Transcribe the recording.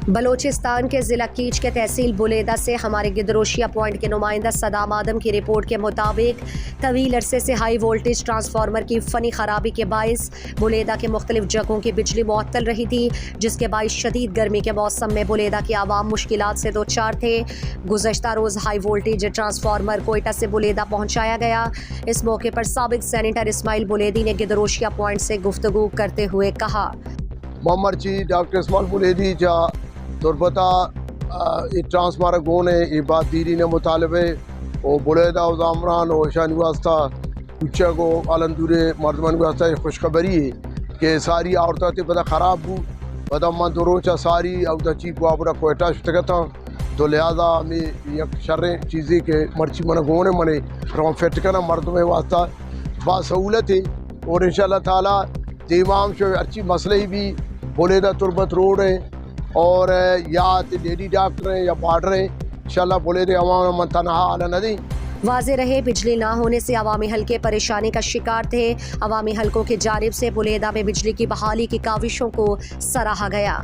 बलोचिस्तान के ज़िला कीच के तहसील बुलेदा से हमारे गिदरोशिया पॉइंट के नुमाइंदा सदाम आदम की रिपोर्ट के मुताबिक तवील अरसे से हाई वोल्टेज ट्रांसफार्मर की फ़नी ख़राबी के बाइस बुलेदा के मुख्तलिफ जगहों की बिजली मुअत्तल रही थी, जिसके बाइस शदीद गर्मी के मौसम में बुलेदा के आवाम मुश्किलात से दो चार थे। गुज़श्ता रोज़ हाई वोल्टेज ट्रांसफार्मर कोयटा से बुलेदा पहुँचाया गया। इस मौके पर साबिक सेनेटर इस्माइल बुलेदी ने गिदरोशिया पॉइंट से गुफ्तगू करते हुए कहा, ममरची डॉक्टर इस्माइल बुलेदी जा तुरबता ट्रांसफार्मर गोने ये बात दीरी ने मुतालबे ओ बुलेदा और जामरान और शान वास्ता कुछ को आलंदूरे मर्दमन वास्ता खुशखबरी है कि सारी औरतें पता ख़राब हूँ पता मन तो रोचा सारी औरत चीप वापरा कोयटा शुतगता तो लिहाजा में एक शर्रे चीज़ें के मर्ची मन गोने मने रॉम फिट करना मर्द में वास्ता बासहूलत है और इंशाल्लाह ताला तमाम शो अच्छी मसले ही भी बुलेदा तुरबत रोड है और या लेडी डॉक्टर हैं या बार्डर हैं इंशाल्लाह बुलेदा अवाम मन तनहा आला नदी। वाज़े रहे बिजली ना होने से अवामी हल्के परेशानी का शिकार थे। अवामी हलकों की जानिब से बुलेदा में बिजली की बहाली की काविशों को सराहा गया।